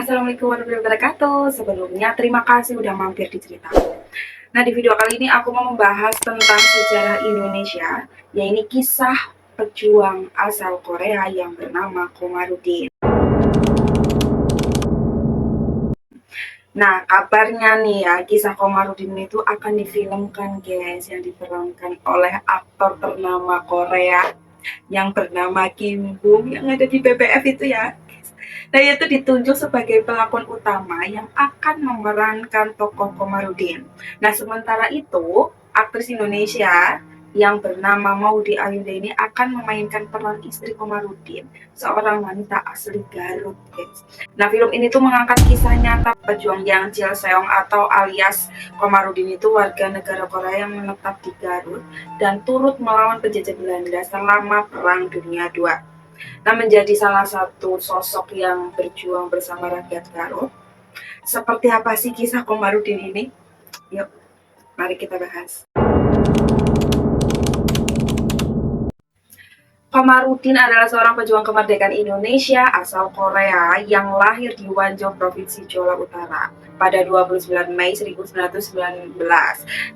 Assalamualaikum warahmatullahi wabarakatuh. Sebelumnya terima kasih udah mampir di cerita. Nah, di video kali ini aku mau membahas tentang sejarah Indonesia, yaitu kisah pejuang asal Korea yang bernama Komarudin. Nah, kabarnya nih ya, kisah Komarudin itu akan difilmkan guys, yang diperankan oleh aktor ternama Korea yang bernama Kim Bum yang ada di BBF itu ya. Nah, itu ditunjuk sebagai pelakon utama yang akan memerankan tokoh Komarudin. Nah, sementara itu, aktris Indonesia yang bernama Maudy Ayunda ini akan memainkan peran istri Komarudin, seorang wanita asli Garut, guys. Nah, film ini tuh mengangkat kisah nyata pejuang Yang Chil Seong atau alias Komarudin itu warga negara Korea yang menetap di Garut dan turut melawan penjajah Belanda selama Perang Dunia II. Nah, menjadi salah satu sosok yang berjuang bersama rakyat Garut. Seperti apa sih kisah Komarudin ini? Yuk, mari kita bahas. Komarudin adalah seorang pejuang kemerdekaan Indonesia asal Korea yang lahir di Wanjo, Provinsi Jeolla Utara pada 29 Mei 1919.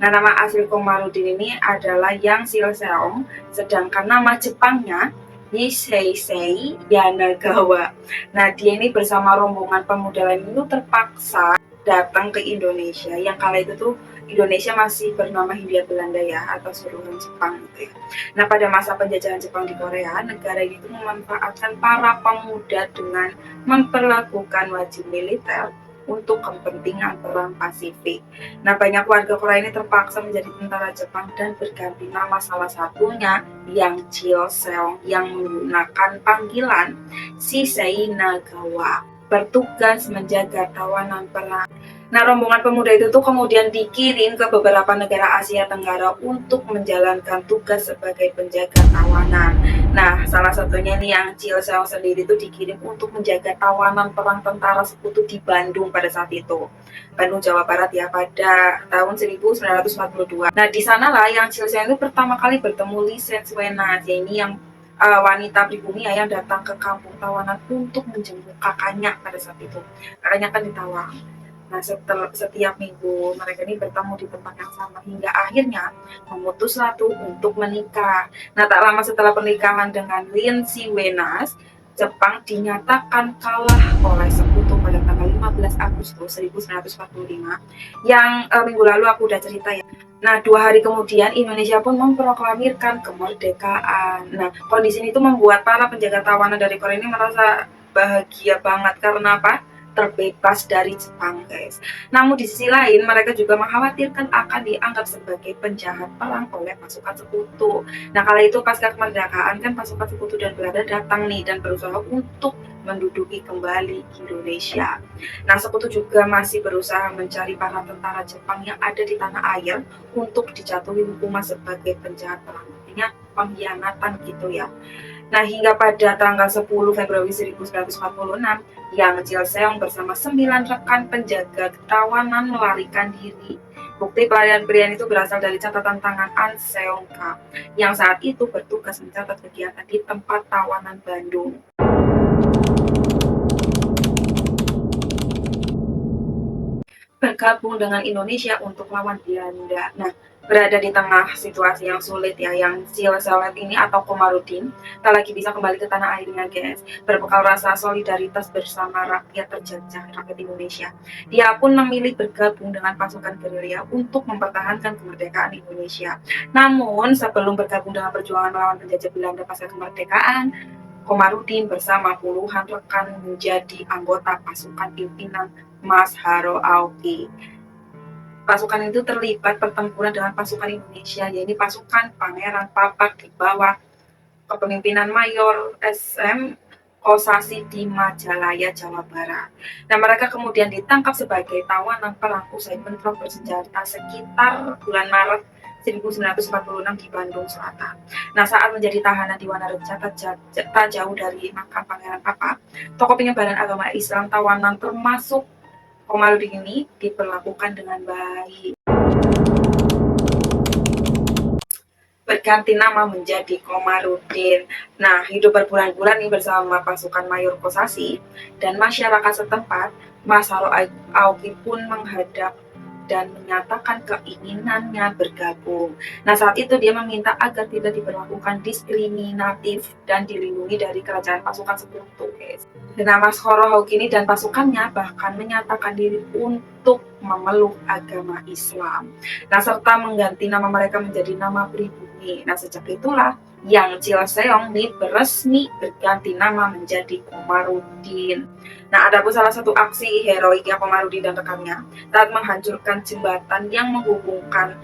Nah, nama asli Komarudin ini adalah Yang Chil Seong, sedangkan nama Jepangnya Nisei Yanagawa. Nah, dia ini bersama rombongan pemuda lain itu terpaksa datang ke Indonesia, yang kala itu tuh Indonesia masih bernama Hindia Belanda ya, atau suruhan Jepang gitu ya. Nah, pada masa penjajahan Jepang di Korea, negara ini tuh memanfaatkan para pemuda dengan memperlakukan wajib militer untuk kepentingan perang Pasifik. Nah, banyak warga Korea ini terpaksa menjadi tentara Jepang dan berganti nama, salah satunya Yang Chil Seong yang menggunakan panggilan Shisei Nagawa, bertugas menjaga tawanan perang. Nah, rombongan pemuda itu tuh kemudian dikirim ke beberapa negara Asia Tenggara untuk menjalankan tugas sebagai penjaga tawanan. Nah, salah satunya nih yang Chil Seong sendiri itu dikirim untuk menjaga tawanan perang tentara sekutu di Bandung pada saat itu. Bandung, Jawa Barat ya, pada tahun 1942. Nah, di sanalah yang Chil Seong itu pertama kali bertemu Lee Setswena, ini yang wanita pribumi ya, yang datang ke kampung tawanan untuk menjenguk kakaknya pada saat itu. Kakaknya kan ditawang. Nah, setiap minggu mereka ini bertemu di tempat yang sama hingga akhirnya memutuslah tuh untuk menikah. Nah, tak lama setelah pernikahan dengan Lin Siwenas, Jepang dinyatakan kalah oleh sekutu pada tanggal 15 Agustus 1945 yang minggu lalu aku udah cerita ya. Nah, 2 hari kemudian Indonesia pun memproklamirkan kemerdekaan. Nah, kondisi ini tuh membuat para penjaga tawanan dari Korea ini merasa bahagia banget karena apa? Terbebas dari Jepang, guys. Namun di sisi lain mereka juga mengkhawatirkan akan dianggap sebagai penjahat perang oleh pasukan sekutu. Nah, kala itu pasca kemerdekaan kan pasukan sekutu dan Belanda datang nih dan berusaha untuk menduduki kembali Indonesia. Nah, sekutu juga masih berusaha mencari para tentara Jepang yang ada di tanah air untuk dijatuhi hukuman sebagai penjahat perang. Artinya pengkhianatan gitu ya. Nah, hingga pada tanggal 10 Februari 1946, Yang Chil Seong bersama 9 rekan penjaga tawanan melarikan diri. Bukti pelarian pria itu berasal dari catatan tangan An Seong Ka, yang saat itu bertugas mencatat kegiatan di tempat tawanan Bandung. Bergabung dengan Indonesia untuk lawan Belanda. Nah, berada di tengah situasi yang sulit ya, yang Chil Seong ini atau Komarudin tak lagi bisa kembali ke tanah airnya, guys. Berbekal rasa solidaritas bersama rakyat terjajah, rakyat Indonesia, dia pun memilih bergabung dengan pasukan gerilya untuk mempertahankan kemerdekaan Indonesia. Namun, sebelum bergabung dengan perjuangan melawan penjajah Belanda pasca kemerdekaan, Komarudin bersama puluhan rekan menjadi anggota pasukan pimpinan Mas Haro Aoki. Pasukan itu terlibat pertempuran dengan pasukan Indonesia, yaitu pasukan Pangeran Papak di bawah kepemimpinan Mayor SM Kosasi di Majalaya, Jawa Barat. Nah, mereka kemudian ditangkap sebagai tawanan perang usai bentrok bersenjata sekitar bulan Maret 1946 di Bandung Selatan. Nah, saat menjadi tahanan di Wanareja, tak jauh dari makam Pangeran Papak, tokoh penyebaran agama Islam tawanan termasuk Komarudin ini diperlakukan dengan baik. berganti nama menjadi Komarudin. Nah, hidup berbulan-bulan nih bersama pasukan Mayor Kosasi dan masyarakat setempat. Masaro Aoki pun menghadap dan menyatakan keinginannya bergabung. Nah, saat itu dia meminta agar tidak diberlakukan diskriminatif dan dilindungi dari kerajaan pasukan sekutu. Dan Masaro Haukini dan pasukannya bahkan menyatakan diri untuk memeluk agama Islam. Nah, serta mengganti nama mereka menjadi nama pribumi. Nah, sejak itulah Yang Chilseong beresmi berganti nama menjadi Komarudin. Nah, ada pun salah satu aksi heroiknya Komarudin dan rekannya saat menghancurkan jembatan yang menghubungkan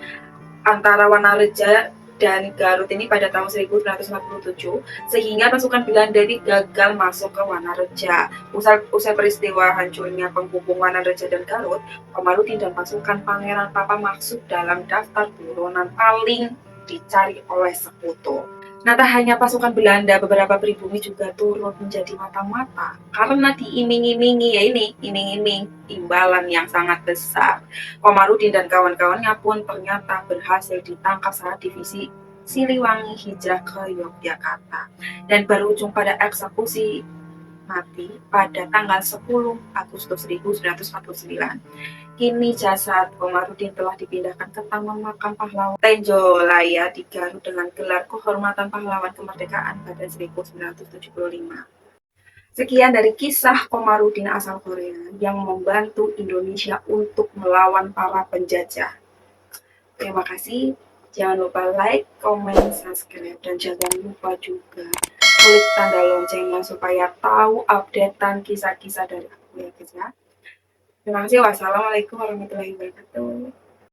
antara Wanareja dan Garut ini pada tahun 1947, sehingga pasukan Belanda ini gagal masuk ke Wanareja. Usai peristiwa hancurnya penghubung Wanareja dan Garut, Komarudin dan pasukan Pangeran Papa masuk dalam daftar buronan paling dicari oleh sekutu. Nah, tak hanya pasukan Belanda, beberapa pribumi juga turut menjadi mata-mata karena diiming-imingi iming-iming imbalan yang sangat besar. Komarudin dan kawan-kawannya pun ternyata berhasil ditangkap saat divisi Siliwangi hijrah ke Yogyakarta dan berujung pada eksekusi mati pada tanggal 10 Agustus 1949. Kini jasad Komarudin telah dipindahkan ke Taman Makam Pahlawan Tenjolaya di Garut dengan gelar kehormatan pahlawan kemerdekaan pada 1975. Sekian dari kisah Komarudin asal Korea yang membantu Indonesia untuk melawan para penjajah. Terima kasih. Jangan lupa like, comment, subscribe, dan jangan lupa juga klik tanda loncengnya supaya tahu updatean kisah-kisah dari aku ya guys ya. Terima kasih. Wassalamualaikum warahmatullahi wabarakatuh.